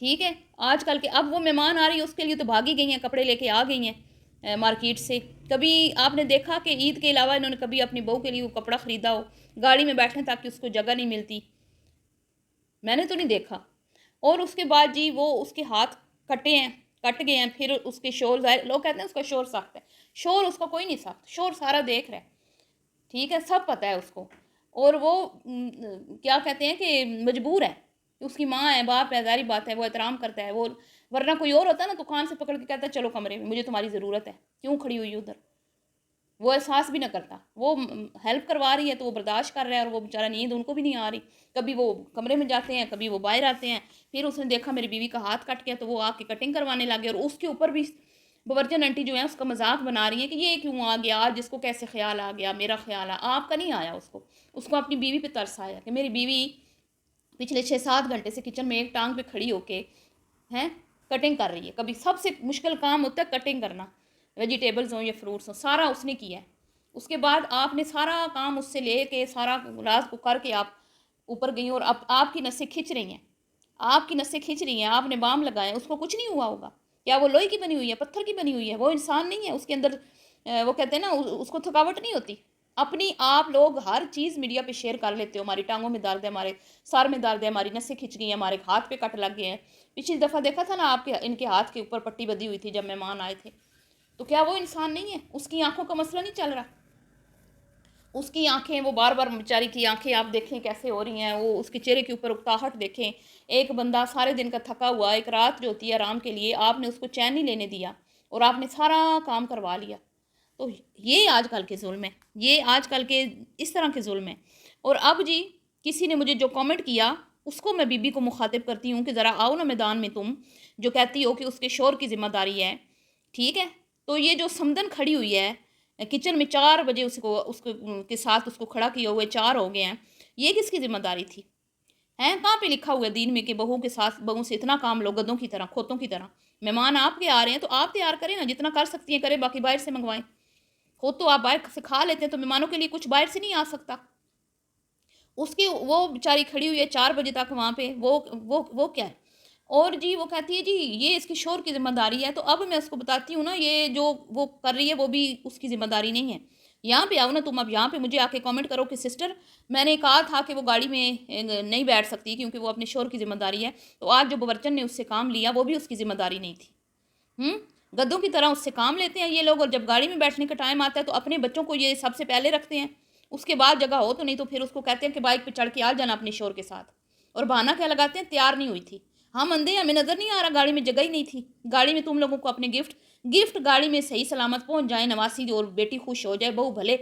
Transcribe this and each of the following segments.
ٹھیک ہے، آج کل کے اب وہ مہمان آ رہی ہے اس کے لیے تو بھاگی گئی ہیں، کپڑے لے کے آ گئی ہیں مارکیٹ سے۔ کبھی آپ نے دیکھا کہ عید کے علاوہ انہوں نے کبھی اپنی بہو کے لیے وہ کپڑا خریدا ہو، گاڑی میں بیٹھیں تاکہ اس کو جگہ نہیں ملتی؟ میں نے تو نہیں دیکھا۔ اور اس کے بعد جی وہ اس کے ہاتھ کٹے ہیں، کٹ گئے ہیں، پھر اس کے شور ظاہر، لوگ کہتے ہیں اس کا شور سخت ہے، شور اس کا کوئی نہیں سخت، شور سارا دیکھ رہا ہے، ٹھیک ہے، سب پتہ ہے اس کو۔ اور وہ کیا کہتے ہیں کہ مجبور ہے، اس کی ماں ہے، باپ ہے، ظاہری بات ہے وہ احترام کرتا ہے، وہ ورنہ کوئی اور ہوتا ہے نا تو کان سے پکڑ کے کہتا ہے چلو کمرے میں، مجھے تمہاری ضرورت ہے، کیوں کھڑی ہوئی ادھر؟ وہ احساس بھی نہ کرتا، وہ ہیلپ کروا رہی ہے تو وہ برداشت کر رہا ہے، اور وہ بیچارہ نیند ان کو بھی نہیں آ رہی، کبھی وہ کمرے میں جاتے ہیں، کبھی وہ باہر آتے ہیں۔ پھر اس نے دیکھا میری بیوی کا ہاتھ کٹ گیا تو وہ آ کے کٹنگ کروانے لگے، اور اس کے اوپر بھی باورچن آنٹی جو ہیں اس کا مذاق بنا رہی ہیں کہ یہ کیوں آ گیا آج، جس کو کیسے خیال آ گیا، میرا خیال آپ کا نہیں آیا، اس کو اپنی بیوی پہ ترس آیا کہ میری بیوی پچھلے 6-7 گھنٹے سے کچن میں ایک ٹانگ پہ کھڑی ہو کے ہیں کٹنگ کر رہی ہے۔ کبھی سب سے مشکل کام ہوتا ہے کٹنگ کرنا، ویجیٹیبلز ہوں یا فروٹس ہوں، سارا اس نے کیا ہے۔ اس کے بعد آپ نے سارا کام اس سے لے کے سارا رات کو کر کے آپ اوپر گئی، اور اب آپ کی نسیں کھنچ رہی ہیں، آپ کی نسیں کھنچ رہی ہیں، آپ نے بام لگائے، اس کو کچھ نہیں ہوا ہوگا؟ کیا وہ لوہے کی بنی ہوئی ہے، پتھر کی بنی ہوئی ہے؟ وہ انسان نہیں ہے، اس کے اندر وہ کہتے ہیں نا اس کو تھکاوٹ نہیں ہوتی؟ اپنی آپ لوگ ہر چیز میڈیا پہ شیئر کر لیتے ہو، ہماری ٹانگوں میں درد ہے، ہمارے سر میں درد ہے، ہماری نسیں کھنچ گئی ہیں، ہمارے ہاتھ پہ کٹ لگ گئے ہیں۔ پچھلی دفعہ دیکھا تھا نا آپ کے ان کے ہاتھ کے اوپر پٹی بدی ہوئی تھی جب مہمان آئے تھے، تو کیا وہ انسان نہیں ہے؟ اس کی آنکھوں کا مسئلہ نہیں چل رہا؟ اس کی آنکھیں، وہ بار بار بیچاری کی آنکھیں آپ دیکھیں کیسے ہو رہی ہیں، وہ اس کے چہرے کے اوپر اکتاہٹ دیکھیں۔ ایک بندہ سارے دن کا تھکا ہوا، ایک رات جو ہوتی ہے آرام کے لیے، آپ نے اس کو چین نہیں لینے دیا، اور آپ نے سارا کام کروا لیا۔ تو یہ آج کل کے ظلم ہے، یہ آج کل کے اس طرح کے ظلم ہیں۔ اور اب جی کسی نے مجھے جو کامنٹ کیا اس کو میں بی بی کو مخاطب کرتی ہوں کہ ذرا آؤ نا میدان میں، تم جو کہتی ہو کہ اس کے شور کی ذمہ داری ہے، ٹھیک ہے، تو یہ جو سمدن کھڑی ہوئی ہے کچن میں 4 بجے اس کے ساتھ اس کو کھڑا کیے ہوئے 4 ہو گئے ہیں، یہ کس کی ذمہ داری تھی؟ کہاں پہ لکھا ہوا ہے دین میں کہ بہو کے ساتھ بہو سے اتنا کام لو گدوں کی طرح، کھوتوں کی طرح؟ مہمان آپ کے آ رہے ہیں تو آپ تیار کریں نا، جتنا کر سکتی ہیں کریں، باقی باہر سے منگوائیں۔ خود تو آپ باہر سے کھا لیتے ہیں تو مہمانوں کے لیے کچھ باہر سے نہیں آ سکتا؟ اس کی وہ بیچاری کھڑی ہوئی ہے 4 بجے تک وہاں پہ، وہ کیا ہے؟ اور جی وہ کہتی ہے جی یہ اس کی شور کی ذمہ داری ہے، تو اب میں اس کو بتاتی ہوں نا یہ جو وہ کر رہی ہے وہ بھی اس کی ذمہ داری نہیں ہے۔ یہاں پہ آؤ نا تم، اب یہاں پہ مجھے آ کے کامنٹ کرو کہ سسٹر میں نے کہا تھا کہ وہ گاڑی میں نہیں بیٹھ سکتی کیونکہ وہ اپنے شور کی ذمہ داری ہے، تو آج جو باورچن نے اس سے کام لیا وہ بھی اس کی ذمہ داری نہیں تھی۔ گدوں کی طرح اس سے کام لیتے ہیں یہ لوگ، اور جب گاڑی میں بیٹھنے کا ٹائم آتا ہے تو اپنے بچوں کو یہ سب سے پہلے رکھتے ہیں، اس کے بعد جگہ ہو تو نہیں تو پھر اس کو کہتے ہیں کہ بائک پہ چڑھ کے آ جانا اپنے شور کے ساتھ، اور بہانہ کیا لگاتے ہیں؟ تیار نہیں ہوئی تھی۔ ہم اندھے، ہمیں نظر نہیں آ رہا، گاڑی میں جگہ ہی نہیں تھی، گاڑی میں تم لوگوں کو اپنے گفٹ گاڑی میں صحیح سلامت پہنچ جائیں، نواسی اور بیٹی خوش ہو جائے، بہو بھلے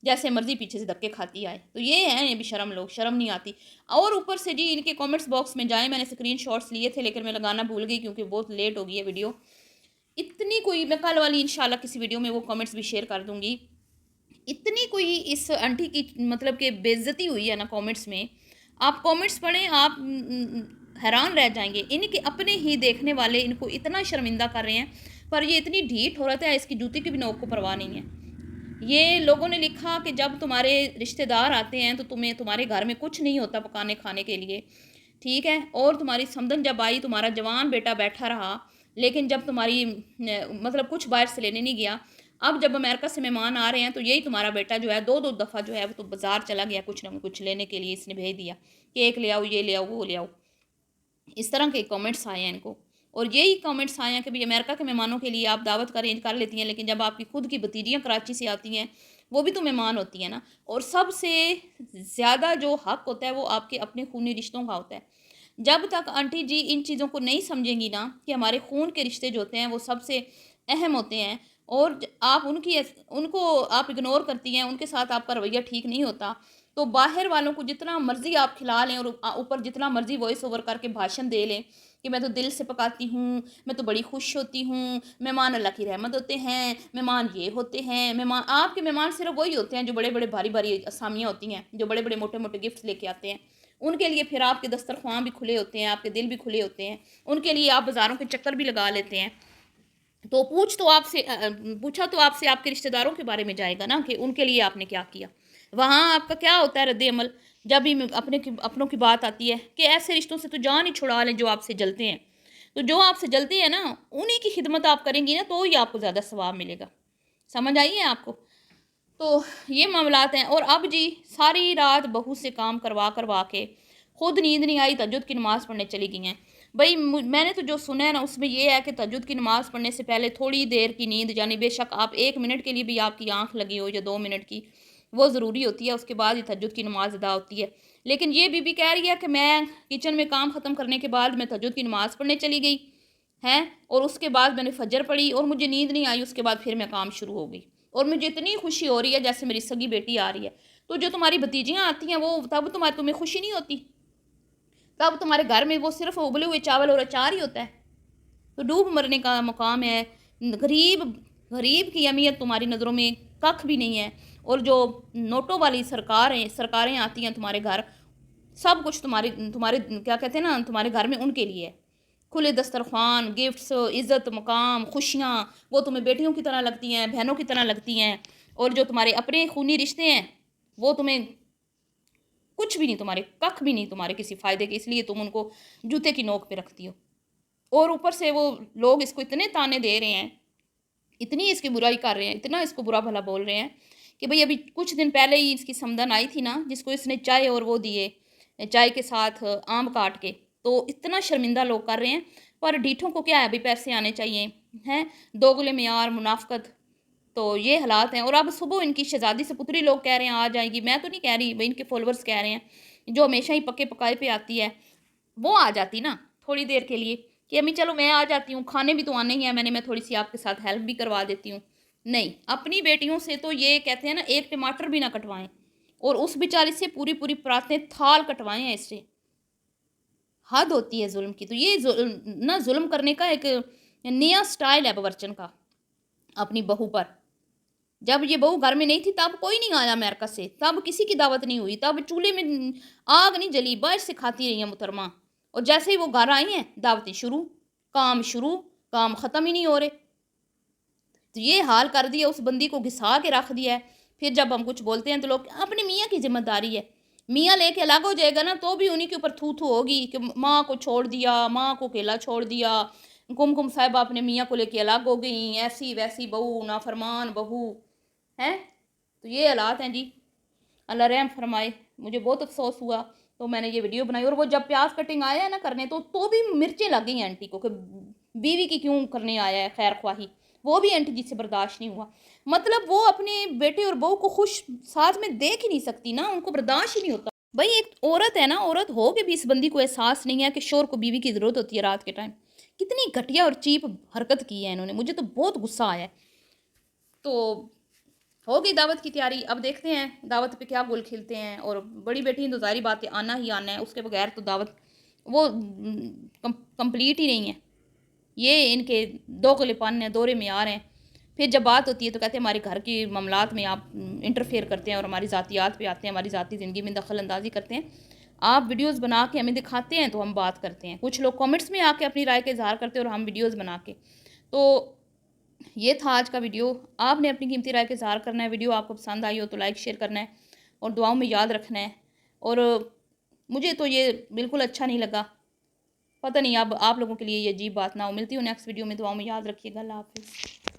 جیسے مرضی پیچھے سے دھکے کھاتی آئے، تو یہ ہیں یہ بھی شرم، لوگ شرم نہیں آتی۔ اور اوپر سے جی ان کے کامنٹس باکس میں جائیں، میں نے اسکرین شاٹس لیے تھے لیکن میں لگانا بھول گئی کیونکہ بہت لیٹ ہو گئی ہے ویڈیو، اتنی کوئی، میں کل والی انشاءاللہ کسی ویڈیو میں وہ کامنٹس بھی شیئر کر دوں گی، اتنی کوئی اس آنٹی کی مطلب کہ بے عزتی ہوئی ہے نا کامنٹس میں، آپ کامنٹس پڑھیں آپ حیران رہ جائیں گے، ان کے اپنے ہی دیکھنے والے ان کو اتنا شرمندہ کر رہے ہیں، پر یہ اتنی ڈھیٹ ہو رہا ہے اس کی جوتی کی بھی نوک کو پرواہ نہیں ہے۔ یہ لوگوں نے لکھا کہ جب تمہارے رشتہ دار آتے ہیں تو تمہارے گھر میں کچھ نہیں ہوتا پکانے کھانے کے لیے، ٹھیک ہے، اور تمہاری سمدن جب آئی تمہارا جوان بیٹا بیٹھا رہا، لیکن جب تمہاری مطلب کچھ باہر سے لینے نہیں گیا، اب جب امریکہ سے مہمان آ رہے ہیں تو یہی تمہارا بیٹا جو ہے 2 دفعہ جو ہے وہ تو بازار چلا گیا کچھ نہ کچھ لینے کے لیے، اس نے بھیج دیا کہ ایک لے آؤ، یہ لے آؤ، وہ لے آؤ، اس طرح کے کامنٹس آئے ہیں ان کو۔ اور یہی کامنٹس آئے ہیں کہ بھئی امریکہ کے مہمانوں کے لیے آپ دعوت ارینج کر لیتی ہیں، لیکن جب آپ کی خود کی بھتیجیاں کراچی سے آتی ہیں وہ بھی تو مہمان ہوتی ہیں نا، اور سب سے زیادہ جو حق ہوتا ہے وہ آپ کے اپنے خونی رشتوں کا ہوتا ہے۔ جب تک آنٹی جی ان چیزوں کو نہیں سمجھیں گی نا کہ ہمارے خون کے رشتے جو ہوتے ہیں وہ سب سے اہم ہوتے ہیں، اور آپ ان کو آپ اگنور کرتی ہیں، ان کے ساتھ آپ کا رویہ ٹھیک نہیں ہوتا، تو باہر والوں کو جتنا مرضی آپ کھلا لیں اور اوپر جتنا مرضی وائس اوور کر کے بھاشن دے لیں کہ میں تو دل سے پکاتی ہوں، میں تو بڑی خوش ہوتی ہوں، مہمان اللہ کی رحمت ہوتے ہیں، مہمان یہ ہوتے ہیں، مہمان آپ کے مہمان صرف وہی ہوتے ہیں جو بڑے بڑے بھاری بھاری اسامیاں ہوتی ہیں، جو بڑے بڑے موٹے موٹے گفٹس لے کے آتے ہیں، ان کے لیے پھر آپ کے دسترخوان بھی کھلے ہوتے ہیں، آپ کے دل بھی کھلے ہوتے ہیں، ان کے لیے آپ بازاروں کے چکر بھی لگا لیتے ہیں۔ تو پوچھا تو آپ سے آپ کے رشتہ داروں کے بارے میں جائے گا نا کہ ان کے لیے آپ نے کیا کیا، وہاں آپ کا کیا ہوتا ہے رد عمل جب بھی اپنوں کی بات آتی ہے کہ ایسے رشتوں سے تو جان ہی چھڑا لیں جو آپ سے جلتے ہیں، تو جو آپ سے جلتے ہیں نا انہی کی خدمت آپ کریں گی نا تو ہی آپ کو زیادہ ثواب ملے گا. سمجھ آئی ہے آپ کو؟ تو یہ معاملات ہیں. اور اب جی ساری رات بہو سے کام کروا کے خود نیند نہیں آئی، تہجد کی نماز پڑھنے چلی گئی ہیں. بھائی میں نے تو جو سنا ہے نا اس میں یہ ہے کہ تہجد کی نماز پڑھنے سے پہلے تھوڑی دیر کی نیند، یعنی بے شک آپ 1 منٹ کے لیے بھی آپ کی آنکھ لگی ہو یا 2 منٹ کی، وہ ضروری ہوتی ہے. اس کے بعد ہی تہجد کی نماز ادا ہوتی ہے. لیکن یہ بی بی کہہ رہی ہے کہ میں کچن میں کام ختم کرنے کے بعد میں تہجد کی نماز پڑھنے چلی گئی ہیں، اور اس کے بعد میں نے فجر پڑھی اور مجھے نیند نہیں آئی. اس کے بعد پھر میں کام شروع ہو گئی اور مجھے اتنی خوشی ہو رہی ہے جیسے میری سگی بیٹی آ رہی ہے. تو جو تمہاری بھتیجیاں آتی ہیں وہ تب تمہیں خوشی نہیں ہوتی؟ تب تمہارے گھر میں وہ صرف ابلے ہوئے چاول اور اچار ہی ہوتا ہے. تو ڈوب مرنے کا مقام ہے. غریب کی اہمیت تمہاری نظروں میں ککھ بھی نہیں ہے. اور جو نوٹوں والی سرکاریں آتی ہیں تمہارے گھر، سب کچھ تمہارے کیا کہتے ہیں نا تمہارے گھر میں ان کے لیے ہے. کھلے دسترخوان، گفٹس، عزت، مقام، خوشیاں، وہ تمہیں بیٹیوں کی طرح لگتی ہیں، بہنوں کی طرح لگتی ہیں. اور جو تمہارے اپنے خونی رشتے ہیں وہ تمہیں کچھ بھی نہیں، تمہارے ککھ بھی نہیں تمہارے کسی فائدے کے، اس لیے تم ان کو جوتے کی نوک پہ رکھتی ہو. اور اوپر سے وہ لوگ اس کو اتنے تانے دے رہے ہیں، اتنی اس کی برائی کر رہے ہیں، اتنا اس کو برا بھلا بول رہے ہیں کہ بھئی ابھی کچھ دن پہلے ہی اس کی سمدن آئی تھی نا، جس کو اس نے چائے اور وہ دیے، چائے کے ساتھ آم کاٹ کے. تو اتنا شرمندہ لوگ کر رہے ہیں. پر ڈیٹھوں کو کیا ہے، ابھی پیسے آنے چاہیے ہیں، دوگلے معیار، منافقت. تو یہ حالات ہیں. اور اب صبح ان کی شہزادی سے پتری لوگ کہہ رہے ہیں آ جائے گی. میں تو نہیں کہہ رہی بھائی، ان کے فالورز کہہ رہے ہیں، جو ہمیشہ ہی پکے پکائے پہ آتی ہے وہ آ جاتی نا تھوڑی دیر کے لیے کہ امی چلو میں آ جاتی ہوں، کھانے بھی تو آنے ہی ہیں، میں تھوڑی سی آپ کے ساتھ ہیلپ بھی کروا دیتی ہوں. نہیں، اپنی بیٹیوں سے تو یہ کہتے ہیں نا ایک ٹماٹر بھی نہ کٹوائیں، اور اس بیچاری سے پوری پوری پراتیں تھال کٹوائیں ہیں. اس سے حد ہوتی ہے ظلم کی. تو یہ نہ ظلم کرنے کا ایک نیا سٹائل ہے باورچن کا اپنی بہو پر. جب یہ بہو گھر میں نہیں تھی تب کوئی نہیں آیا امریکہ سے، تب کسی کی دعوت نہیں ہوئی، تب چولہے میں آگ نہیں جلی، باہر سے کھاتی رہی ہیں محترمہ. اور جیسے ہی وہ گھر آئی ہیں دعوتیں شروع، کام ختم ہی نہیں ہو رہے. تو یہ حال کر دیا، اس بندی کو گھسا کے رکھ دیا ہے. پھر جب ہم کچھ بولتے ہیں تو لوگ اپنے میاں کی ذمہ داری ہے. میاں لے کے الگ ہو جائے گا نا تو بھی انہی کے اوپر تھو ہوگی کہ ماں کو چھوڑ دیا، ماں کو اکیلا چھوڑ دیا، کم صاحبہ اپنے میاں کو لے کے الگ ہو گئیں، ایسی ویسی بہو، نافرمان بہو ہیں. تو یہ حالات ہیں جی. اللہ رحم فرمائے. مجھے بہت افسوس ہوا تو میں نے یہ ویڈیو بنائی. اور وہ جب پیاز کٹنگ آیا ہے نا کرنے تو بھی مرچیں لگ گئی ہیں آنٹی کو کہ بیوی کی کیوں کرنے آیا ہے خیر خواہی. وہ بھی آنٹی جی سے برداشت نہیں ہوا. مطلب وہ اپنے بیٹے اور بہو کو خوش ساتھ میں دیکھ ہی نہیں سکتی نا، ان کو برداشت ہی نہیں ہوتا. بھائی ایک عورت ہے نا، عورت ہو کے بھی اس بندی کو احساس نہیں ہے کہ شور کو بیوی کی ضرورت ہوتی ہے رات کے ٹائم. کتنی گھٹیا اور چیپ حرکت کی ہے انہوں نے. مجھے تو بہت غصہ آیا ہے. تو ہو گئی دعوت کی تیاری. اب دیکھتے ہیں دعوت پہ کیا گل کھلتے ہیں. اور بڑی بیٹی تو ظاہری بات ہے آنا ہی آنا ہے، اس کے بغیر تو دعوت وہ کمپلیٹ ہی نہیں ہے. یہ ان کے دوغلے پن ہیں، دورے معیار ہیں. پھر جب بات ہوتی ہے تو کہتے ہیں ہمارے گھر کی معاملات میں آپ انٹرفیئر کرتے ہیں اور ہماری ذاتیات پہ آتے ہیں، ہماری ذاتی زندگی میں دخل اندازی کرتے ہیں. آپ ویڈیوز بنا کے ہمیں دکھاتے ہیں تو ہم بات کرتے ہیں. کچھ لوگ کامنٹس میں آ کے اپنی رائے کا اظہار کرتے ہیں اور ہم ویڈیوز بنا کے. تو یہ تھا آج کا ویڈیو. آپ نے اپنی قیمتی رائے کا اظہار کرنا ہے. ویڈیو آپ کو پسند آئی ہو تو لائک شیئر کرنا ہے اور دعاؤں میں یاد رکھنا ہے. اور مجھے تو یہ بالکل اچھا نہیں لگا. پتہ نہیں اب آپ لوگوں کے لیے یہ عجیب بات نہ ہو. ملتی ہوں نیکسٹ ویڈیو میں. دعاؤں میں یاد رکھیے گا. اللہ حافظ.